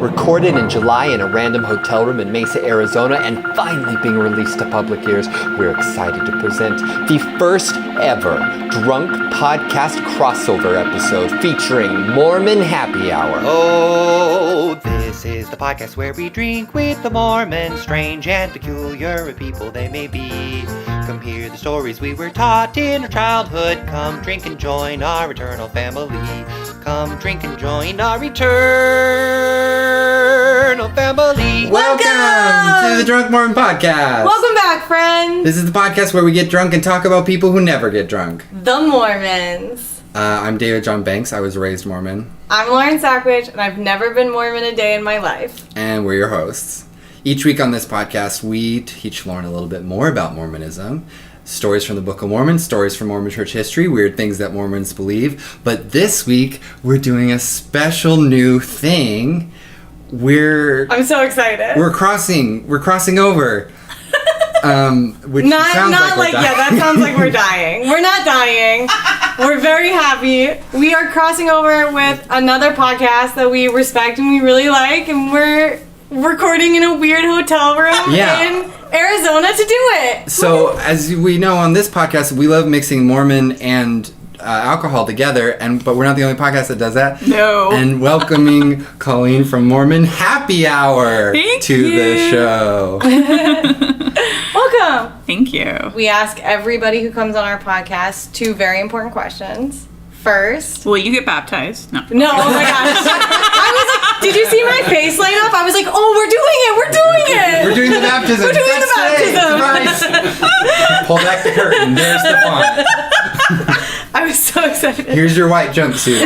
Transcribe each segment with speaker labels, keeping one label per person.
Speaker 1: recorded in July in a random hotel room in Mesa, Arizona, and finally being released to public ears, we're excited to present the first ever drunk podcast crossover episode featuring Mormon Happy Hour.
Speaker 2: Oh, this is the podcast where we drink with the Mormons, strange and peculiar people they may be. Come hear the stories we were taught in our childhood. Come drink and join our eternal family. Come drink and join our eternal family.
Speaker 3: Welcome to the Drunk Mormon Podcast.
Speaker 4: Welcome back, friends.
Speaker 3: This is the podcast where we get drunk and talk about people who never get drunk.
Speaker 4: The Mormons.
Speaker 3: I'm David John Banks. I was raised Mormon.
Speaker 4: I'm Lauren Sackridge, and I've never been Mormon a day in my life.
Speaker 3: And we're your hosts. Each week on this podcast, we teach Lauren a little bit more about Mormonism. Stories from the Book of Mormon, stories from Mormon church history, weird things that Mormons believe. But this week, we're doing a special new thing.
Speaker 4: I'm so excited.
Speaker 3: We're crossing over. Which
Speaker 4: not
Speaker 3: sounds like
Speaker 4: yeah, that sounds like we're dying. We're not dying. We're very happy. We are crossing over with another podcast that we respect and we really like, and we're recording in a weird hotel room in Arizona to do it.
Speaker 3: So, as we know on this podcast, we love mixing Mormon and alcohol together, but we're not the only podcast that does that.
Speaker 4: No.
Speaker 3: And welcoming Colleen from Mormon Happy Hour to the show.
Speaker 4: Welcome.
Speaker 5: Thank you.
Speaker 4: We ask everybody who comes on our podcast two very important questions. First,
Speaker 5: will you get baptized? No.
Speaker 4: No, oh my gosh. I was like, did you see my face light up? I was like, oh, we're doing it.
Speaker 3: We're doing the baptism.
Speaker 4: We're doing the baptism.
Speaker 3: Surprise. Pull back the curtain. There's the font.
Speaker 4: I was so excited.
Speaker 3: Here's your white jumpsuit.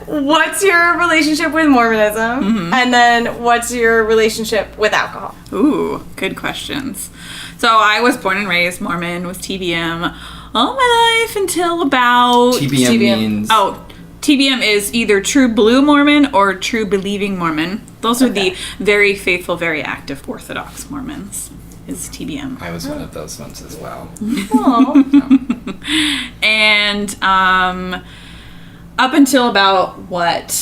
Speaker 4: What's your relationship with Mormonism? Mm-hmm. And then what's your relationship with alcohol?
Speaker 5: Ooh, good questions. So I was born and raised Mormon with TBM all my life until about...
Speaker 3: TBM means...
Speaker 5: Oh, TBM is either True Blue Mormon or True Believing Mormon. Those are the very faithful, very active Orthodox Mormons. Is TBM.
Speaker 3: I was one of those ones as well.
Speaker 4: Oh.
Speaker 5: And up until about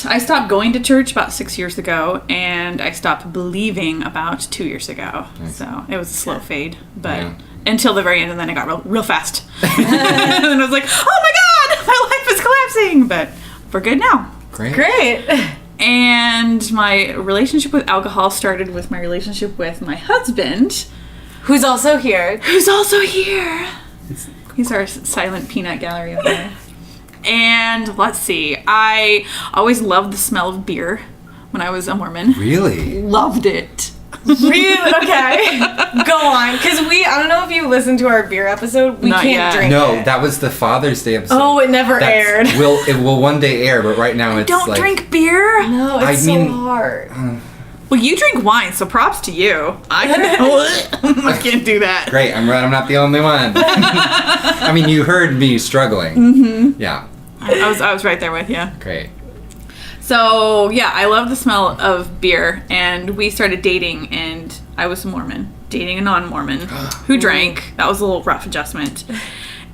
Speaker 5: I stopped going to church about 6 years ago, and I stopped believing about 2 years ago. Nice. So it was a slow fade, but until the very end, and then it got real fast. And I was like, oh my God, my life is collapsing, but we're good now.
Speaker 4: Great.
Speaker 5: And my relationship with alcohol started with my relationship with my husband.
Speaker 4: Who's also here.
Speaker 5: He's our silent peanut gallery over there. And let's see, I always loved the smell of beer when I was a Mormon.
Speaker 3: Really?
Speaker 5: Loved it.
Speaker 4: Really? Okay. Go on. Because I don't know if you listened to our beer episode. We
Speaker 5: Not
Speaker 4: can't
Speaker 5: yet.
Speaker 4: drink
Speaker 3: No,
Speaker 4: it.
Speaker 3: that was the Father's Day episode.
Speaker 4: Oh, it never aired.
Speaker 3: It will one day air, but right now it's
Speaker 5: Don't
Speaker 3: like...
Speaker 5: drink beer?
Speaker 4: No, it's so hard.
Speaker 5: Well, you drink wine, so props to you. I can't do that.
Speaker 3: Great, I'm not the only one. I mean, you heard me struggling. Mm-hmm. Yeah.
Speaker 5: I was right there with you.
Speaker 3: Great.
Speaker 5: So, yeah, I love the smell of beer, and we started dating, and I was a Mormon, dating a non-Mormon who drank. That was a little rough adjustment.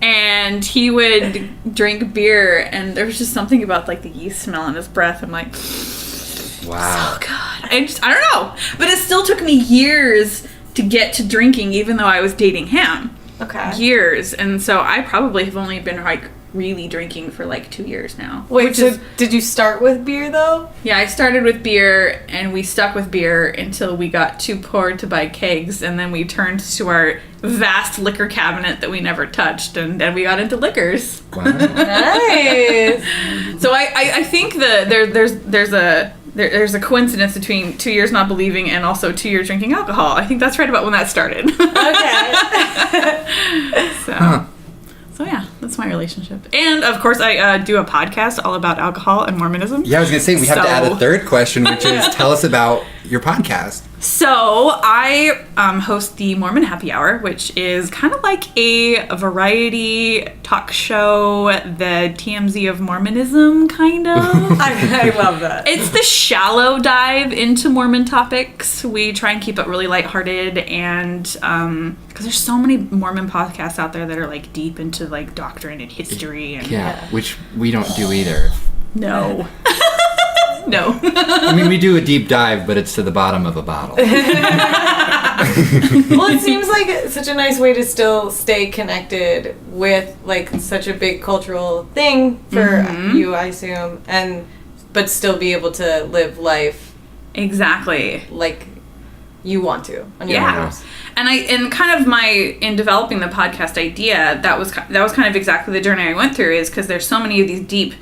Speaker 5: And he would drink beer, and there was just something about, like, the yeast smell in his breath. I'm like,
Speaker 3: wow.
Speaker 5: so good. I don't know. But it still took me years to get to drinking, even though I was dating him.
Speaker 4: Okay.
Speaker 5: Years. And so I probably have only been, like, really drinking for like 2 years now.
Speaker 4: Wait, did you start with beer though?
Speaker 5: Yeah, I started with beer, and we stuck with beer until we got too poor to buy kegs, and then we turned to our vast liquor cabinet that we never touched, and then we got into liquors.
Speaker 3: Wow.
Speaker 4: Nice.
Speaker 5: So I think there's a coincidence between 2 years not believing and also 2 years drinking alcohol. I think that's right about when that started.
Speaker 4: Okay.
Speaker 5: So yeah, that's my relationship. And of course, I do a podcast all about alcohol and Mormonism.
Speaker 3: Yeah, I was going to say, we have to add a third question, which is, tell us about your podcast.
Speaker 5: So I host the Mormon Happy Hour, which is kind of like a variety talk show, the TMZ of Mormonism, kind of.
Speaker 4: I love that.
Speaker 5: It's the shallow dive into Mormon topics. We try and keep it really lighthearted, and because there's so many Mormon podcasts out there that are like deep into like doctrine and history, and
Speaker 3: which we don't do either.
Speaker 5: No. No.
Speaker 3: I mean, we do a deep dive, but it's to the bottom of a bottle.
Speaker 4: Well, it seems like such a nice way to still stay connected with like such a big cultural thing for you, I assume, but still be able to live life
Speaker 5: Exactly.
Speaker 4: like you want to on your
Speaker 5: Yeah.
Speaker 4: own terms.
Speaker 5: And kind of in developing the podcast idea, that was kind of exactly the journey I went through, is because there's so many of these deep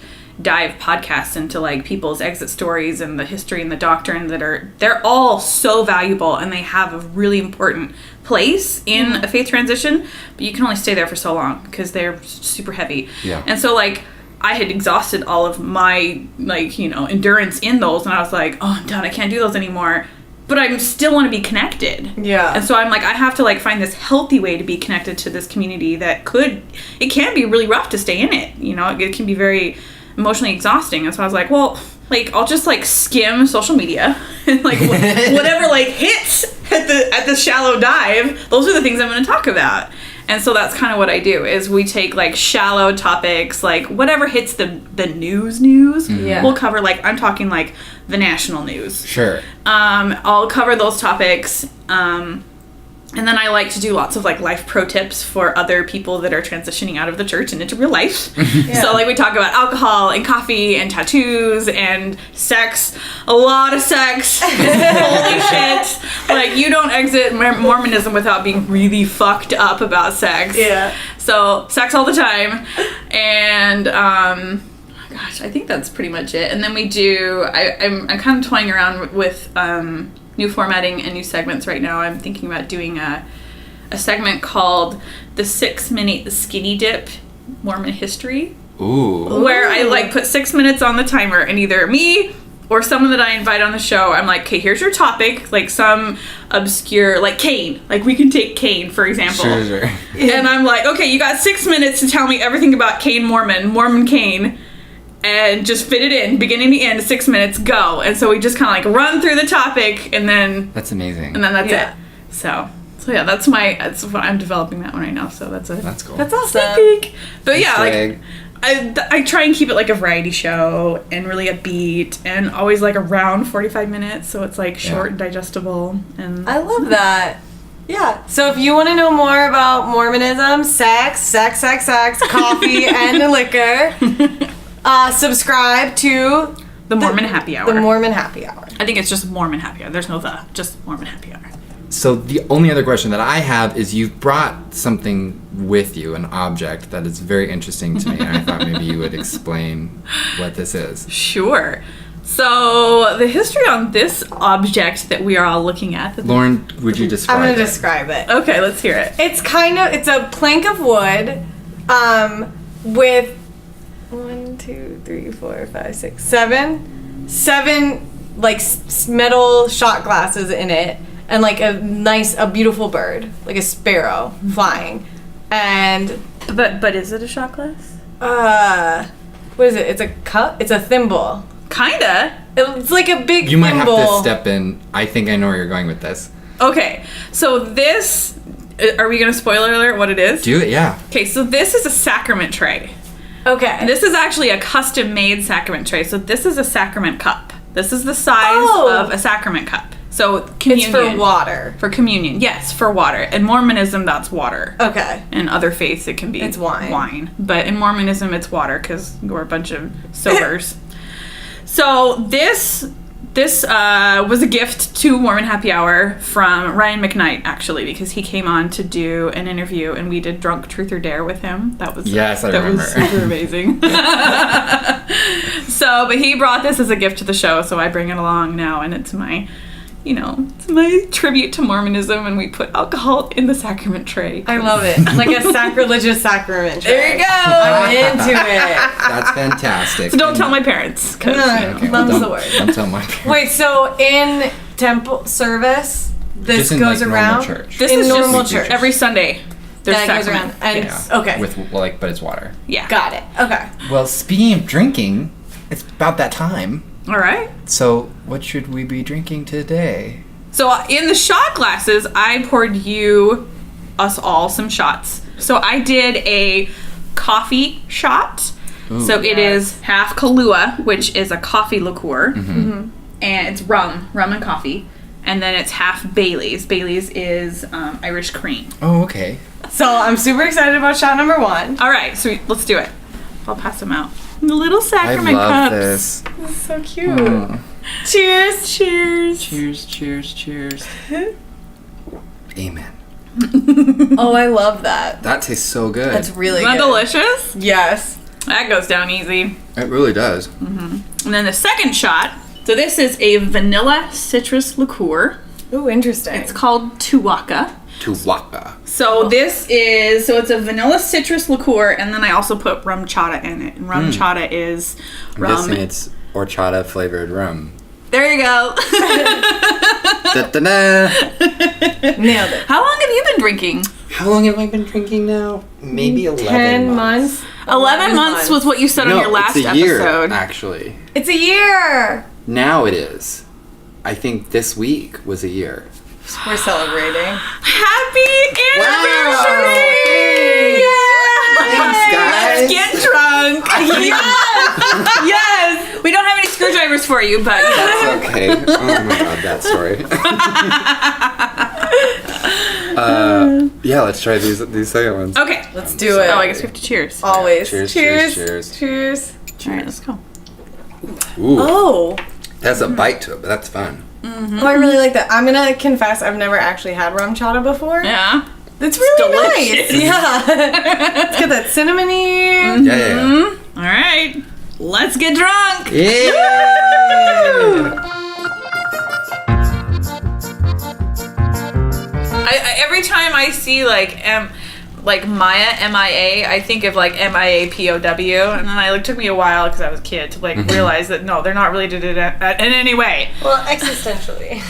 Speaker 5: dive podcasts into like people's exit stories and the history and the doctrine they're all so valuable, and they have a really important place in a faith transition, but you can only stay there for so long because they're super heavy.
Speaker 3: Yeah.
Speaker 5: And so like I had exhausted all of my endurance in those, and I was like, oh, I'm done, I can't do those anymore. But I still want to be connected.
Speaker 4: Yeah.
Speaker 5: And so I'm like, I have to like find this healthy way to be connected to this community it can be really rough to stay in it. It can be very emotionally exhausting. And so I was like, well, like I'll just like skim social media and like whatever like hits at the shallow dive, those are the things I'm going to talk about. And so that's kind of what I do, is we take like shallow topics, like whatever hits the news.
Speaker 4: Yeah.
Speaker 5: We'll cover like, I'm talking like the national news.
Speaker 3: Sure.
Speaker 5: I'll cover those topics. And then I like to do lots of like life pro tips for other people that are transitioning out of the church and into real life. So like we talk about alcohol and coffee and tattoos and sex, a lot of sex. Holy shit. Like you don't exit Mormonism without being really fucked up about sex.
Speaker 4: Yeah.
Speaker 5: So sex all the time. And gosh, I think that's pretty much it. And then we do, I'm kind of toying around with new formatting and new segments right now. I'm thinking about doing a segment called the 6-minute skinny dip Mormon history.
Speaker 3: Ooh.
Speaker 5: Where I like put 6 minutes on the timer, and either me or someone that I invite on the show, I'm like, okay, here's your topic, like some obscure, like Cain. Like we can take Cain, for example.
Speaker 3: Sure.
Speaker 5: And I'm like, okay, you got 6 minutes to tell me everything about Cain Mormon Cain. And just fit it in, beginning to end, 6 minutes, go. And so we just kind of like run through the topic, and then
Speaker 3: That's amazing.
Speaker 5: that's
Speaker 4: Yeah.
Speaker 5: it. So yeah, that's what I'm developing that one right now. So that's
Speaker 3: cool.
Speaker 5: That's awesome. But yeah,
Speaker 3: Easter
Speaker 5: like I try and keep it like a variety show and really upbeat, and always like around 45 minutes, so it's like short and digestible. And
Speaker 4: I love that. Yeah. So if you want to know more about Mormonism, sex, coffee, and liquor, subscribe to
Speaker 5: the Mormon Happy Hour.
Speaker 4: The Mormon Happy Hour.
Speaker 5: I think it's just Mormon Happy Hour. There's no just Mormon Happy Hour.
Speaker 3: So the only other question that I have is, you've brought something with you, an object that is very interesting to me, and I thought maybe you would explain what this is.
Speaker 5: Sure. So the history on this object that we are all looking at.
Speaker 3: Lauren, would you describe
Speaker 4: I'm going to
Speaker 3: it?
Speaker 4: describe it.
Speaker 5: Okay, let's hear it.
Speaker 4: It's a plank of wood with 1, 2, 3, 4, 5, 6, 7 like metal shot glasses in it, and like a beautiful bird, like a sparrow flying. And
Speaker 5: But is it a shot glass?
Speaker 4: what is it? It's a cup. It's a thimble.
Speaker 5: Kinda.
Speaker 4: It's like a big
Speaker 3: You might
Speaker 4: thimble.
Speaker 3: have to step in. I think I know where you're going with this.
Speaker 5: Okay, so this, are we gonna spoiler alert what it is?
Speaker 3: Do it, yeah.
Speaker 5: Okay, so this is a sacrament tray.
Speaker 4: Okay.
Speaker 5: This is actually a custom-made sacrament tray. So this is a sacrament cup. This is the size
Speaker 4: Oh.
Speaker 5: of a sacrament cup. So
Speaker 4: it's
Speaker 5: communion.
Speaker 4: for water.
Speaker 5: For communion, yes, for water. In Mormonism, that's water.
Speaker 4: Okay.
Speaker 5: In other faiths, it can be
Speaker 4: It's wine.
Speaker 5: But in Mormonism, it's water, because we're a bunch of sobers. So this was a gift to Mormon Happy Hour from Ryan McKnight, actually, because he came on to do an interview, and we did Drunk Truth or Dare with him. That was
Speaker 3: Yes, I remember.
Speaker 5: was super amazing. So, but he brought this as a gift to the show, so I bring it along now, and it's my tribute to Mormonism, and we put alcohol in the sacrament tray.
Speaker 4: I love it. Like a sacrilegious sacrament.
Speaker 5: There you go.
Speaker 4: I'm into it.
Speaker 3: That's fantastic.
Speaker 5: So don't tell my parents. 'Cause,
Speaker 4: No,
Speaker 3: Okay, well,
Speaker 4: mum's
Speaker 3: don't-
Speaker 4: the word.
Speaker 3: Don't tell my parents.
Speaker 4: Wait, so in temple service, this
Speaker 3: Just in,
Speaker 4: goes
Speaker 3: like, normal
Speaker 4: around?
Speaker 3: church.
Speaker 5: This
Speaker 4: in
Speaker 5: is
Speaker 4: normal
Speaker 5: just
Speaker 4: church.
Speaker 5: every Sunday. There's
Speaker 4: That goes
Speaker 5: sacrament.
Speaker 4: around. And
Speaker 3: Yeah.
Speaker 4: okay.
Speaker 3: But it's water.
Speaker 5: Yeah.
Speaker 4: Got it. Okay.
Speaker 3: Well, speaking of drinking, it's about that time.
Speaker 5: All right.
Speaker 3: So, what should we be drinking today?
Speaker 5: So in the shot glasses, I poured us all some shots. So I did a coffee shot, So it is half Kahlua, which is a coffee liqueur, and it's rum and coffee, and then it's half Bailey's. Bailey's is Irish cream.
Speaker 3: Oh, okay.
Speaker 4: So I'm super excited about shot number 1.
Speaker 5: All right, so let's do it. I'll pass them out. The little sacrament
Speaker 3: I love
Speaker 5: cups.
Speaker 3: this.
Speaker 4: This is so cute. Cheers. Cheers.
Speaker 3: Cheers, cheers, cheers. Amen.
Speaker 4: Oh, I love that.
Speaker 3: That tastes so good.
Speaker 4: That's really
Speaker 5: Isn't that
Speaker 4: good.
Speaker 5: delicious?
Speaker 4: Yes.
Speaker 5: That goes down easy.
Speaker 3: It really does.
Speaker 5: And then the second shot. So this is a vanilla citrus liqueur.
Speaker 4: Ooh, interesting.
Speaker 5: It's called Tuwaka.
Speaker 3: Tuwaka.
Speaker 5: So it's a vanilla citrus liqueur, and then I also put rum chata in it. And rum chata is
Speaker 3: I'm
Speaker 5: rum.
Speaker 3: guessing it's horchata flavored rum.
Speaker 5: There you go.
Speaker 3: Da-da-da.
Speaker 4: Nailed it.
Speaker 5: How long have you been drinking?
Speaker 3: How long have I been drinking now? Maybe 11
Speaker 4: 10 months.
Speaker 5: 11 months was what you said on your last
Speaker 3: it's a year,
Speaker 5: episode.
Speaker 3: actually.
Speaker 4: It's a year.
Speaker 3: Now it is. I think this week was a year.
Speaker 4: We're celebrating.
Speaker 5: Happy anniversary!
Speaker 3: Thanks, guys.
Speaker 5: Let's get drunk.
Speaker 4: Yes.
Speaker 5: We don't have any screwdrivers for you, but
Speaker 3: That's okay. Oh my god, that story. Yeah, let's try these second ones.
Speaker 5: okay.
Speaker 4: Let's do it.
Speaker 5: Oh, I guess we have to cheers.
Speaker 4: Always.
Speaker 3: Cheers,
Speaker 4: Cheers.
Speaker 3: cheers,
Speaker 4: Cheers.
Speaker 5: All right, let's go.
Speaker 3: Ooh,
Speaker 4: Oh.
Speaker 3: that's a bite to it, but that's fun.
Speaker 4: Oh, I really like that. I'm gonna confess, I've never actually had rum chata before.
Speaker 5: Yeah.
Speaker 4: It's really
Speaker 5: delicious.
Speaker 4: nice. Yeah. It's got that cinnamony.
Speaker 3: Yeah.
Speaker 5: All right. Let's get drunk.
Speaker 3: Yeah.
Speaker 5: I every time I see like Maya MIA, I think of like MIA POW, and then it took me a while because I was a kid to like realize that no, they're not related in any way.
Speaker 4: Well, existentially.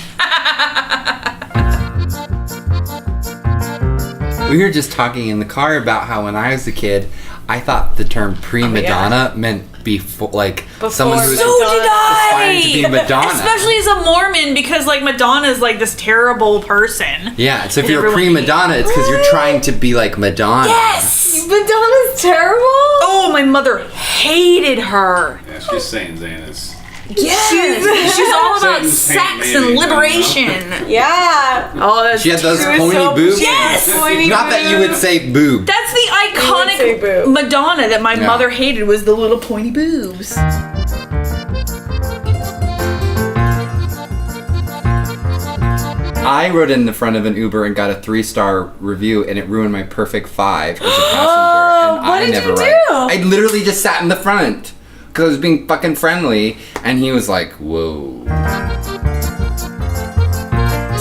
Speaker 3: We were just talking in the car about how when I was a kid, I thought the term prima donna meant someone who was
Speaker 5: So did
Speaker 3: aspiring to be Madonna.
Speaker 5: Especially as a Mormon, because like Madonna is like this terrible person.
Speaker 3: Yeah, so if
Speaker 5: And
Speaker 3: you're a
Speaker 5: everyone
Speaker 3: prima
Speaker 5: hates-
Speaker 3: donna, it's because you're trying to be like Madonna.
Speaker 5: Yes.
Speaker 4: Madonna's terrible.
Speaker 5: Oh, my mother hated her.
Speaker 6: Yeah, she's Saint Zanus.
Speaker 5: Yes. She's all about
Speaker 6: Saint
Speaker 5: sex
Speaker 6: Mary,
Speaker 5: and liberation.
Speaker 4: Yeah.
Speaker 5: Oh, that's
Speaker 3: She had those
Speaker 4: She was
Speaker 3: pointy
Speaker 4: so-
Speaker 3: boobs.
Speaker 5: Yes!
Speaker 3: Not that you would say boob.
Speaker 5: That's the
Speaker 4: say
Speaker 5: iconic
Speaker 4: boob.
Speaker 5: Madonna that my
Speaker 3: Yeah.
Speaker 5: mother hated was the little pointy boobs.
Speaker 3: I rode in the front of an Uber and got a 3-star review, and it ruined my perfect 5 as a passenger. And
Speaker 4: what
Speaker 3: I
Speaker 4: did
Speaker 3: never
Speaker 4: you
Speaker 3: ride.
Speaker 4: do?
Speaker 3: I literally just sat in the front because I was being fucking friendly, and he was like, "Whoa."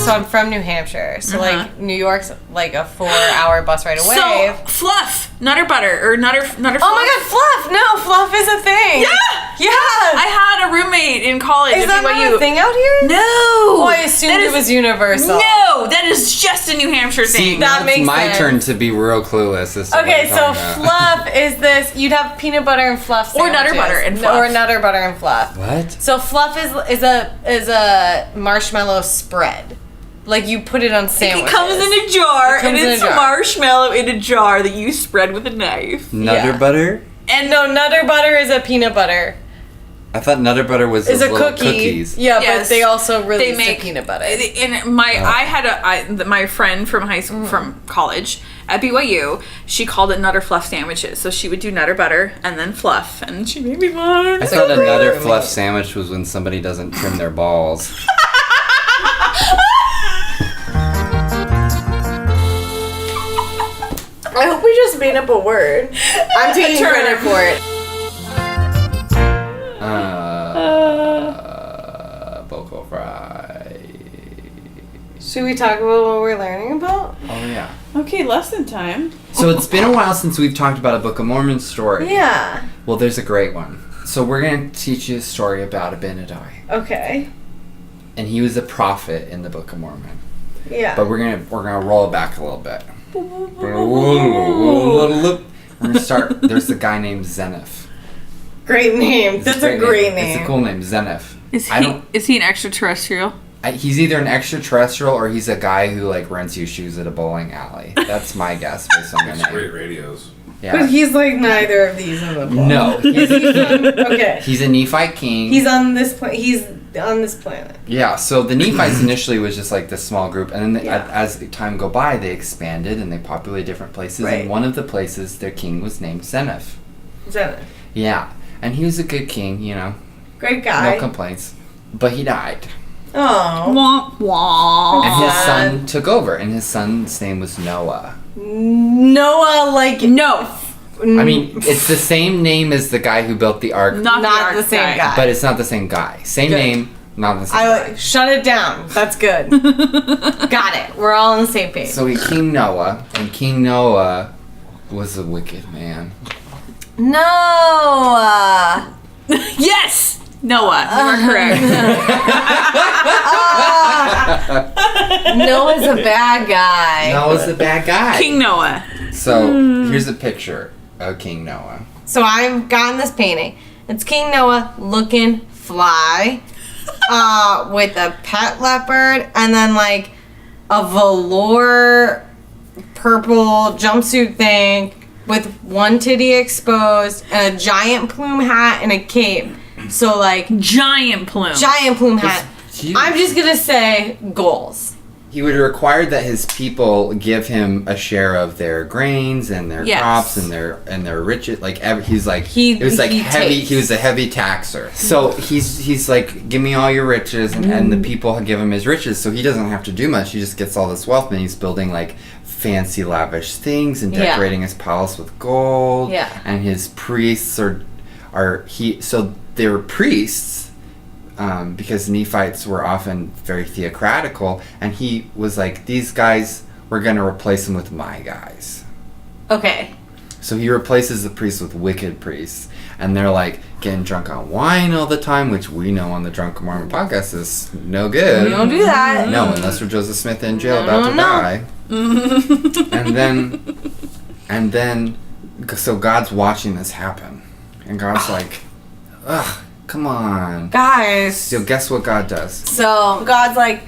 Speaker 4: So I'm from New Hampshire. So like New York's like a 4-hour bus ride away.
Speaker 5: So, fluff, nutter butter, or nutter fluff.
Speaker 4: Oh my god, fluff! No, fluff is a thing.
Speaker 5: Yeah!
Speaker 4: Yeah.
Speaker 5: I had a roommate in college
Speaker 4: Is
Speaker 5: at
Speaker 4: that
Speaker 5: BYU.
Speaker 4: not a thing out here?
Speaker 5: No!
Speaker 4: Oh, I assumed
Speaker 5: That
Speaker 4: it
Speaker 5: is-
Speaker 4: was universal.
Speaker 5: No, that is just a New Hampshire
Speaker 3: See,
Speaker 5: thing.
Speaker 3: now
Speaker 4: That
Speaker 3: it's
Speaker 4: makes
Speaker 3: my
Speaker 4: sense.
Speaker 3: turn to be real clueless. As to what
Speaker 4: Okay,
Speaker 3: you're
Speaker 4: so
Speaker 3: talking about.
Speaker 4: fluff is this. You'd have peanut butter and fluff
Speaker 5: Or nutter
Speaker 4: sandwiches.
Speaker 5: butter and
Speaker 4: No,
Speaker 5: fluff.
Speaker 4: or nutter butter and fluff.
Speaker 3: What?
Speaker 4: So fluff is a marshmallow spread. Like you put it on sandwiches.
Speaker 5: It comes in a jar,
Speaker 4: It comes
Speaker 5: and
Speaker 4: in a
Speaker 5: it's
Speaker 4: jar.
Speaker 5: marshmallow in a jar that you spread with a knife.
Speaker 3: Nutter
Speaker 4: Yeah.
Speaker 3: butter?
Speaker 4: And no, nutter butter is a peanut butter.
Speaker 3: I thought Nutter Butter was
Speaker 4: Is
Speaker 3: those
Speaker 4: a
Speaker 3: little
Speaker 4: cookie.
Speaker 3: cookies.
Speaker 4: Yeah,
Speaker 5: Yes.
Speaker 4: but they also
Speaker 5: They
Speaker 4: released
Speaker 5: make
Speaker 4: a peanut butter.
Speaker 5: And I had my friend from high school, from college at BYU. She called it Nutter Fluff sandwiches. So she would do Nutter butter and then fluff, and she made me fun.
Speaker 3: I thought a Nutter Fluff sandwich was when somebody doesn't trim their balls.
Speaker 4: I hope we just made up a word. I'm taking
Speaker 5: term.
Speaker 4: credit for it.
Speaker 3: Vocal fry.
Speaker 4: Should we talk about what we're learning about?
Speaker 3: Oh yeah.
Speaker 5: Okay, lesson time.
Speaker 3: So it's been a while since we've talked about a Book of Mormon story.
Speaker 4: Yeah.
Speaker 3: Well, there's a great one. So we're going to teach you a story about Abinadi.
Speaker 4: Okay.
Speaker 3: And he was a prophet in the Book of Mormon.
Speaker 4: Yeah.
Speaker 3: But we're gonna roll it back a little bit. We're gonna start. There's a guy named Zenith.
Speaker 4: Great name.
Speaker 3: It's
Speaker 4: That's a great name.
Speaker 3: It's a cool name, Zenith.
Speaker 5: Is
Speaker 3: I don't-
Speaker 5: he an extraterrestrial?
Speaker 3: He's either an extraterrestrial or he's a guy who like rents you shoes at a bowling alley. That's my guess based on the
Speaker 6: Great
Speaker 3: name.
Speaker 6: radios.
Speaker 3: Yeah.
Speaker 4: But he's like neither of these in the book.
Speaker 3: No.
Speaker 4: Okay.
Speaker 3: He's a Nephite king.
Speaker 4: He's on this planet.
Speaker 3: Yeah, so the Nephites initially was just like this small group, and then
Speaker 4: Yeah.
Speaker 3: as the time go by, they expanded and they populated different places.
Speaker 4: Right.
Speaker 3: And one of the places, their king was named Zeniff.
Speaker 4: Zenith.
Speaker 3: Yeah, and he was a good king, you know,
Speaker 4: Great guy.
Speaker 3: no complaints. But he died,
Speaker 4: Oh.
Speaker 5: Womp womp.
Speaker 3: and his
Speaker 4: Sad.
Speaker 3: son took over, and his son's name was Noah.
Speaker 4: Noah, like
Speaker 5: No,
Speaker 3: I mean, it's the same name as the guy who built the ark,
Speaker 5: not
Speaker 4: Not
Speaker 5: the
Speaker 4: the same guy.
Speaker 3: but it's not the same guy. Same
Speaker 4: Good.
Speaker 3: name, not the same
Speaker 4: I
Speaker 3: guy.
Speaker 4: like shut it down. That's good. Got it. We're all on the same page.
Speaker 3: So King Noah, and King Noah was a wicked man.
Speaker 4: Noah.
Speaker 5: yes, Noah. You are correct.
Speaker 4: Noah's a bad guy.
Speaker 3: Noah's a bad guy.
Speaker 5: King Noah.
Speaker 3: So here's a picture of King Noah.
Speaker 4: So I've gotten this painting. It's King Noah looking fly, with a pet leopard and then like a velour purple jumpsuit thing with one titty exposed and a giant plume hat and a cape. So like
Speaker 5: Giant plume.
Speaker 4: giant plume hat.
Speaker 3: huge.
Speaker 4: I'm just gonna say goals.
Speaker 3: He would require that his people give him a share of their grains and their
Speaker 5: Yes.
Speaker 3: crops and their riches. Like he's like
Speaker 4: He-
Speaker 3: it was like
Speaker 4: he
Speaker 3: heavy.
Speaker 4: takes.
Speaker 3: He was a heavy taxer. So he's like, give me all your riches, and the people give him his riches. So he doesn't have to do much. He just gets all this wealth, and he's building like fancy, lavish things and
Speaker 4: Yeah.
Speaker 3: decorating his palace with gold.
Speaker 4: Yeah.
Speaker 3: And his priests so they were priests. Because Nephites were often very theocratical, and he was like, these guys, we're going to replace them with my guys.
Speaker 4: Okay.
Speaker 3: So he replaces the priests with wicked priests, and they're like getting drunk on wine all the time, which we know on the Drunk Mormon podcast is no good.
Speaker 4: We don't do that.
Speaker 3: No, unless we're Joseph Smith in jail
Speaker 4: No,
Speaker 3: about to
Speaker 4: no.
Speaker 3: die. and then, so God's watching this happen, and God's like, ugh. Come on.
Speaker 4: Guys.
Speaker 3: So guess what God does?
Speaker 4: So God's like,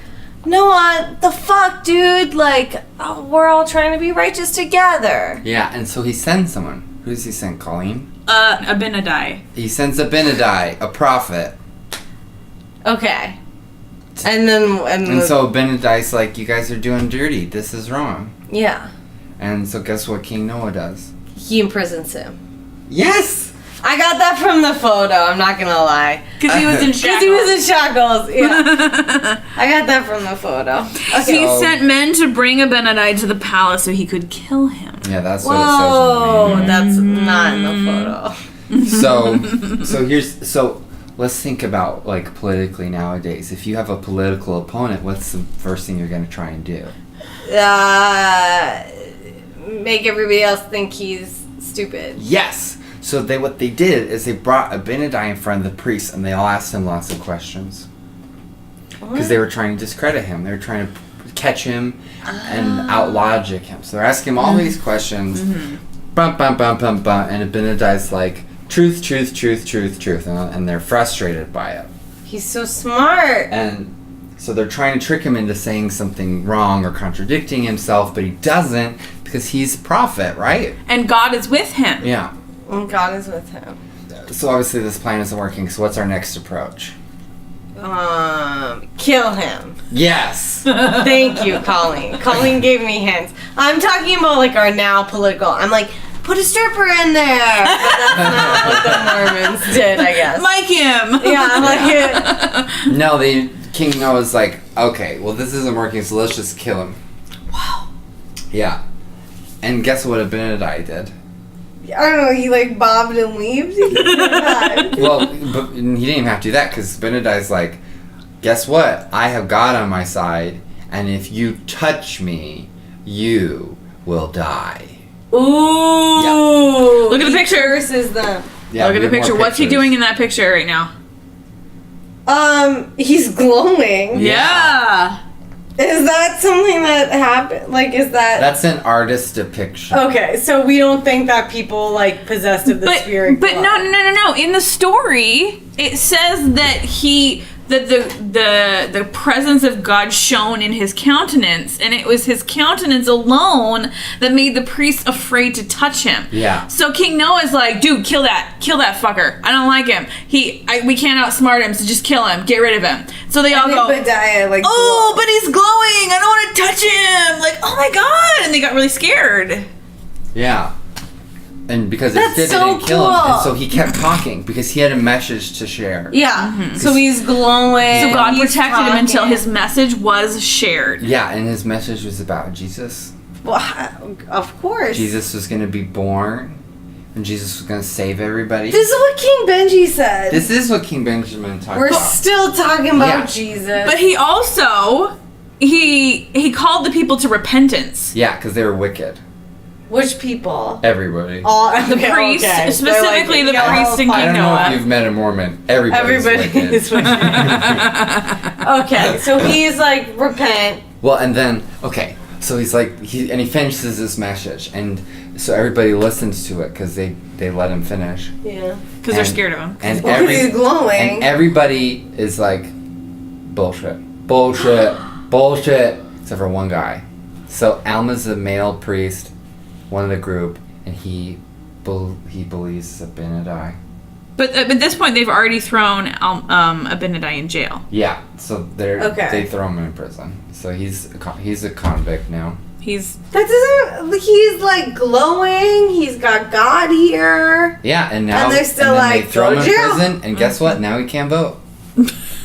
Speaker 4: Noah, the fuck, dude? Like, we're all trying to be righteous together.
Speaker 3: Yeah, and so he sends someone. Who does he send, Colleen?
Speaker 5: Abinadi.
Speaker 3: He sends Abinadi, a prophet.
Speaker 4: Okay. And
Speaker 3: So Abinadi's like, you guys are doing dirty. This is wrong.
Speaker 4: yeah,
Speaker 3: And so guess what King Noah does?
Speaker 4: he imprisons him.
Speaker 3: Yes!
Speaker 4: I got that from the photo. I'm not gonna lie.
Speaker 5: Because he was in
Speaker 4: Because he was in shackles. Yeah. I got that from the photo. Okay.
Speaker 5: He sent men to bring Abinadi to the palace so he could kill him.
Speaker 3: Yeah, that's what it says in
Speaker 4: Whoa, that's not in the photo.
Speaker 3: the So let's think about like politically nowadays. If you have a political opponent, what's the first thing you're gonna try and do?
Speaker 4: Make everybody else think he's stupid.
Speaker 3: Yes. So what they did is they brought Abinadi in front of the priests, and they all asked him lots of questions because they were trying to discredit him. They were trying to catch him and out-logic him. So they're asking him all these questions. Bum, bum, bum, bum, bum, and Abinadi's like, truth, truth, truth, truth, truth, and they're frustrated by it.
Speaker 4: He's so smart.
Speaker 3: And so they're trying to trick him into saying something wrong or contradicting himself, but he doesn't because he's a prophet, right?
Speaker 5: And God is with him.
Speaker 3: Yeah.
Speaker 4: And God is with him.
Speaker 3: So obviously this plan isn't working, so what's our next approach?
Speaker 4: Kill him.
Speaker 3: Yes!
Speaker 4: Thank you, Colleen. Colleen gave me hints. I'm talking about like our now political. I'm like, put a stripper in there. But that's not what the Mormons did, I guess.
Speaker 5: Like him.
Speaker 4: Yeah, I'm like,
Speaker 3: No, King Noah's like, okay, well this isn't working, so let's just kill him.
Speaker 4: wow.
Speaker 3: Yeah. And guess what Abinadi did?
Speaker 4: I don't know, he like bobbed and weaved.
Speaker 3: Well, but he didn't even have to do that because Abinadi's like, guess what? I have God on my side, and if you touch me, you will die.
Speaker 4: Ooh.
Speaker 3: Yeah.
Speaker 5: Look at the picture.
Speaker 4: Curses them.
Speaker 3: Yeah,
Speaker 5: Look at
Speaker 3: we
Speaker 5: the
Speaker 3: have
Speaker 5: picture.
Speaker 3: more
Speaker 5: What's he
Speaker 3: pictures.
Speaker 5: doing in that picture right now?
Speaker 4: He's glowing.
Speaker 5: Yeah.
Speaker 4: Is that something that happened? Like, is that...
Speaker 3: That's an artist depiction.
Speaker 4: Okay, so we don't think that people, like, possessed of the spirit
Speaker 5: But
Speaker 4: glow.
Speaker 5: no. In the story, it says that that the presence of God shone in his countenance, and it was his countenance alone that made the priests afraid to touch him.
Speaker 3: Yeah.
Speaker 5: So King Noah's like, dude, kill that fucker. I don't like him. We can't outsmart him, so just kill him. Get rid of him. So they all go,
Speaker 4: Obadiah, like,
Speaker 5: oh, but he's glowing. I don't want to touch him. Like, oh my God. And they got really scared.
Speaker 3: Yeah. And because
Speaker 4: That's
Speaker 3: it
Speaker 4: so
Speaker 3: didn't kill him.
Speaker 4: cool.
Speaker 3: And so he kept talking because he had a message to share.
Speaker 4: Yeah. So he's glowing.
Speaker 5: So God
Speaker 4: he's
Speaker 5: protected him until
Speaker 4: talking.
Speaker 5: his message was shared.
Speaker 3: Yeah, and his message was about Jesus.
Speaker 4: Well, of course.
Speaker 3: Jesus was going to be born, and Jesus was going to save everybody.
Speaker 4: This is what King Benji said.
Speaker 3: This is what King Benjamin talked
Speaker 4: We're
Speaker 3: about.
Speaker 4: still talking about
Speaker 3: Yeah.
Speaker 4: Jesus.
Speaker 5: But he also, he called the people to repentance.
Speaker 3: Yeah, because they were wicked.
Speaker 4: Which people?
Speaker 3: Everybody.
Speaker 4: All
Speaker 5: The priests, specifically the priests in
Speaker 3: I
Speaker 5: King
Speaker 3: don't know if
Speaker 5: Noah.
Speaker 3: you've met a Mormon. Everybody's wicked.
Speaker 4: is wicked. Okay, so he's like, repent.
Speaker 3: Well, and then, okay, so he's like, he finishes this message, and so everybody listens to it because they let him finish.
Speaker 4: Yeah.
Speaker 5: Because they're scared of him.
Speaker 3: And
Speaker 4: Because he's glowing.
Speaker 3: And everybody is like, bullshit, bullshit, bullshit, except for one guy. So Alma's a male priest, one of the group, and he believes Abinadi.
Speaker 5: But at this point, they've already thrown Abinadi in jail.
Speaker 3: Yeah, so
Speaker 4: Okay.
Speaker 3: they throw him in prison. So he's a convict now.
Speaker 5: He's
Speaker 4: He's like glowing. He's got God here.
Speaker 3: Yeah, and now
Speaker 4: And they're still
Speaker 3: then
Speaker 4: like,
Speaker 3: they throw
Speaker 4: go
Speaker 3: him in
Speaker 4: to jail.
Speaker 3: prison, and guess what? Now he can't vote.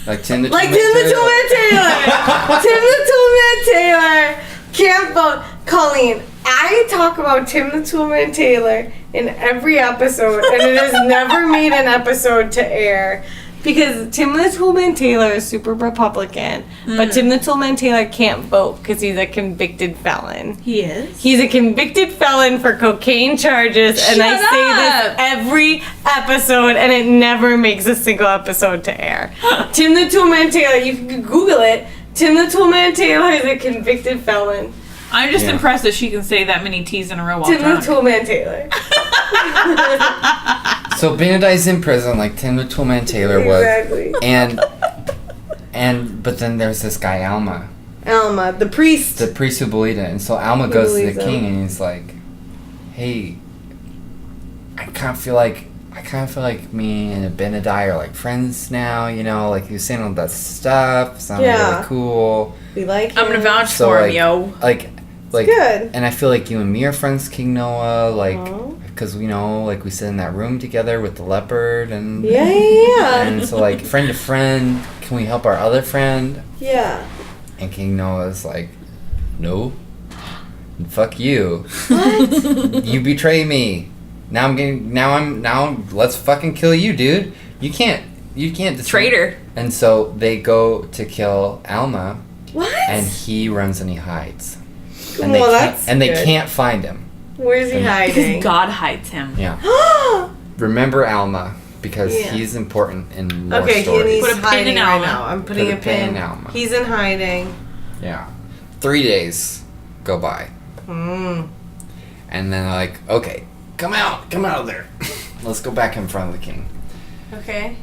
Speaker 3: Like Tim the
Speaker 4: Like
Speaker 3: Toolman
Speaker 4: Tim the
Speaker 3: Taylor.
Speaker 4: Toolman Taylor. Tim the Toolman Taylor can't vote. Colleen, I talk about Tim the Toolman Taylor in every episode, and it has never made an episode to air. Because Tim the Toolman Taylor is super Republican, but Tim the Toolman Taylor can't vote because he's a convicted felon.
Speaker 5: He is.
Speaker 4: He's a convicted felon for cocaine charges, and I
Speaker 5: Shut
Speaker 4: say
Speaker 5: up.
Speaker 4: this every episode, and it never makes a single episode to air. Tim the Toolman Taylor, you can Google it. Tim the Toolman Taylor is a convicted felon.
Speaker 5: I'm just
Speaker 3: Yeah.
Speaker 5: impressed that she can say that many T's in a row while
Speaker 4: Tim the
Speaker 5: drunk.
Speaker 4: Toolman Taylor.
Speaker 3: So Benedi's in prison, like Tim the Toolman Taylor was,
Speaker 4: Exactly.
Speaker 3: but then there's this guy Alma,
Speaker 4: Alma, the priest.
Speaker 3: the priest who believed it, and so Alma
Speaker 4: Who
Speaker 3: goes to
Speaker 4: believes
Speaker 3: the
Speaker 4: him.
Speaker 3: king and he's like, "Hey, I kind of feel like me and Benedi are like friends now. You know, like he was saying all that stuff, sounded
Speaker 4: Yeah.
Speaker 3: really cool.
Speaker 4: We like him.
Speaker 5: I'm gonna vouch
Speaker 3: So
Speaker 5: for him,
Speaker 3: like,
Speaker 5: yo.
Speaker 3: like,
Speaker 4: good.
Speaker 3: and I feel like you and me are friends, King Noah, like."
Speaker 4: Oh.
Speaker 3: Because we know, like, we sit in that room together with the leopard, and
Speaker 4: Yeah.
Speaker 3: and so, like, friend to friend, can we help our other friend?
Speaker 4: Yeah.
Speaker 3: And King Noah's like, no, fuck you.
Speaker 4: What?
Speaker 3: You betray me. Now let's fucking kill you, dude. You can't
Speaker 5: Traitor.
Speaker 3: And so they go to kill Alma,
Speaker 4: What?
Speaker 3: and he runs and he hides.
Speaker 4: Well,
Speaker 3: They
Speaker 4: that's good.
Speaker 3: can't find him.
Speaker 4: Where's he hiding?
Speaker 5: Because God hides him.
Speaker 3: Yeah. Remember Alma, because
Speaker 4: Yeah.
Speaker 3: he's important in more
Speaker 4: Okay,
Speaker 3: stories.
Speaker 4: he's
Speaker 5: Put a pin
Speaker 4: hiding
Speaker 5: in
Speaker 4: right
Speaker 5: Alma.
Speaker 4: now. I'm putting
Speaker 3: Put
Speaker 4: a
Speaker 3: a pin
Speaker 4: pin.
Speaker 3: in Alma.
Speaker 4: He's in hiding.
Speaker 3: Yeah. 3 days go by.
Speaker 4: Hmm.
Speaker 3: And then they're like, okay, come out of there. Let's go back in front of the king.
Speaker 4: Okay.